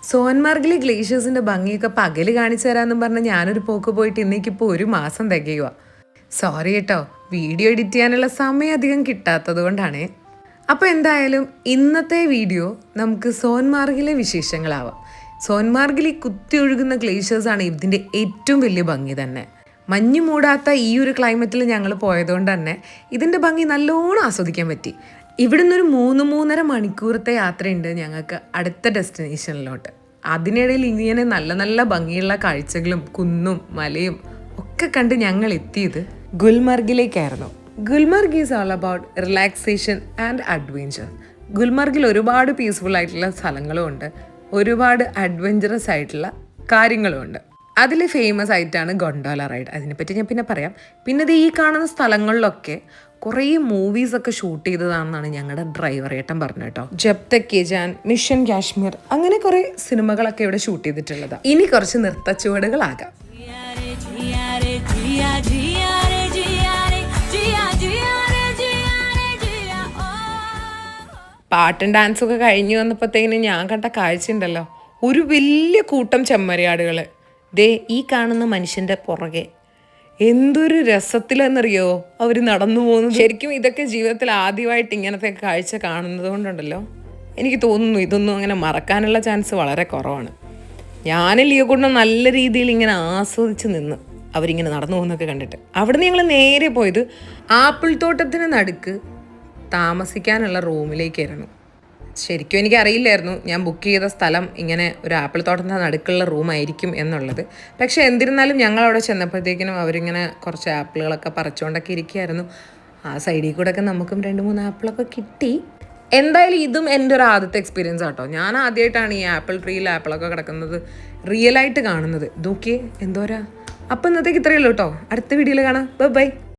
സോൻമാർഗിലെ ഗ്ലേഷ്യേഴ്സിൻ്റെ ഭംഗിയൊക്കെ പകല് കാണിച്ചു തരാമെന്നും പറഞ്ഞ് ഞാനൊരു പോക്ക് പോയിട്ട് ഇന്നേക്കിപ്പോൾ 1 മാസം തികയുക. സോറി കേട്ടോ, വീഡിയോ എഡിറ്റ് ചെയ്യാനുള്ള സമയം അധികം കിട്ടാത്തത് കൊണ്ടാണ്. അപ്പോൾ എന്തായാലും ഇന്നത്തെ വീഡിയോ നമുക്ക് സോൻമാർഗിലെ വിശേഷങ്ങളാവാം. സോൻമാർഗിൽ കുത്തി ഒഴുകുന്ന ഗ്ലേഷ്യേഴ്സാണ് ഇതിൻ്റെ ഏറ്റവും വലിയ ഭംഗി തന്നെ. മഞ്ഞ് മൂടാത്ത ഈ ഒരു ക്ലൈമറ്റിൽ ഞങ്ങൾ പോയതുകൊണ്ട് തന്നെ ഇതിൻ്റെ ഭംഗി നല്ലോണം ആസ്വദിക്കാൻ പറ്റി. ഇവിടുന്ന് ഒരു 3-3.5 മണിക്കൂറത്തെ യാത്രയുണ്ട് ഞങ്ങൾക്ക് അടുത്ത ഡെസ്റ്റിനേഷനിലോട്ട്. അതിനിടയിൽ ഇങ്ങനെ നല്ല നല്ല ഭംഗിയുള്ള കാഴ്ചകളും കുന്നും മലയും ഒക്കെ കണ്ട് ഞങ്ങൾ എത്തിയത് ഗുൽമർഗിലേക്കായിരുന്നു. Gulmarg is all about relaxation and adventure. ഗുൽമർഗിൽ ഒരുപാട് പീസ്ഫുൾ ആയിട്ടുള്ള സ്ഥലങ്ങളും ഉണ്ട്, ഒരുപാട് അഡ്വെഞ്ചറസ് ആയിട്ടുള്ള കാര്യങ്ങളും ഉണ്ട്. അതിൽ ഫേമസ് ആയിട്ടാണ് ഗൊണ്ടോല റൈഡ്. അതിനെപ്പറ്റി ഞാൻ പിന്നെ പറയാം. പിന്നെ ഇത് ഈ കാണുന്ന സ്ഥലങ്ങളിലൊക്കെ കുറേ മൂവീസൊക്കെ ഷൂട്ട് ചെയ്തതാണെന്നാണ് ഞങ്ങളുടെ ഡ്രൈവർ ഏട്ടൻ പറഞ്ഞു കേട്ടോ. ജബ് തക് കെ ജാൻ, മിഷൻ കാശ്മീർ, അങ്ങനെ കുറേ സിനിമകളൊക്കെ ഇവിടെ ഷൂട്ട് ചെയ്തിട്ടുള്ളതാണ്. ഇനി കുറച്ച് നൃത്തച്ചുവടുകളാകാം. പാട്ടും ഡാൻസൊക്കെ കഴിഞ്ഞു വന്നപ്പോഴത്തേക്കിന് ഞാൻ കണ്ട കാഴ്ച ഉണ്ടല്ലോ, ഒരു വലിയ കൂട്ടം ചെമ്മരിയാടുകൾ ദേ ഈ കാണുന്ന മനുഷ്യൻ്റെ പുറകെ. എന്തൊരു രസത്തിലെന്നറിയോ അവർ നടന്നു പോകുന്നത്. ശരിക്കും ഇതൊക്കെ ജീവിതത്തിൽ ആദ്യമായിട്ട് ഇങ്ങനത്തെ കാഴ്ച കാണുന്നത് കൊണ്ടുണ്ടല്ലോ എനിക്ക് തോന്നുന്നു ഇതൊന്നും അങ്ങനെ മറക്കാനുള്ള ചാൻസ് വളരെ കുറവാണ്. ഞാൻ ലിയോകുട്ടനെ നല്ല രീതിയിൽ ഇങ്ങനെ ആസ്വദിച്ച് നിന്ന് അവരിങ്ങനെ നടന്നു പോകുന്നതൊക്കെ കണ്ടിട്ട്. അവിടുന്ന് ഞങ്ങൾ നേരെ പോയത് ആപ്പിൾ തോട്ടത്തിന് നടുക്ക് താമസിക്കാനുള്ള റൂമിലേക്കായിരുന്നു. ശരിക്കും എനിക്കറിയില്ലായിരുന്നു ഞാൻ ബുക്ക് ചെയ്ത സ്ഥലം ഇങ്ങനെ ഒരു ആപ്പിൾ തോട്ടത്തിൻ്റെ നടുക്കുള്ള റൂമായിരിക്കും എന്നുള്ളത്. പക്ഷേ എന്നിരുന്നാലും ഞങ്ങൾ അവിടെ ചെന്നപ്പോഴത്തേക്കിനും അവരിങ്ങനെ കുറച്ച് ആപ്പിളുകളൊക്കെ പറിച്ചുകൊണ്ടൊക്കെ ഇരിക്കുകയായിരുന്നു. ആ സൈഡിൽ കൂടെ ഒക്കെ നമുക്കും 2-3 ആപ്പിളൊക്കെ കിട്ടി. എന്തായാലും ഇതും എൻ്റെ ഒരു ആദ്യത്തെ എക്സ്പീരിയൻസ് ആട്ടോ. ഞാൻ ആദ്യമായിട്ടാണ് ഈ ആപ്പിൾ ട്രീയിൽ ആപ്പിളൊക്കെ കിടക്കുന്നത് റിയലായിട്ട് കാണുന്നത്. നോക്കിയേ എന്തോരാ. അപ്പോൾ ഇന്നത്തേക്ക് ഇത്രയേ ഉള്ളൂ കേട്ടോ. അടുത്ത വീഡിയോയിൽ കാണാം. ബൈ.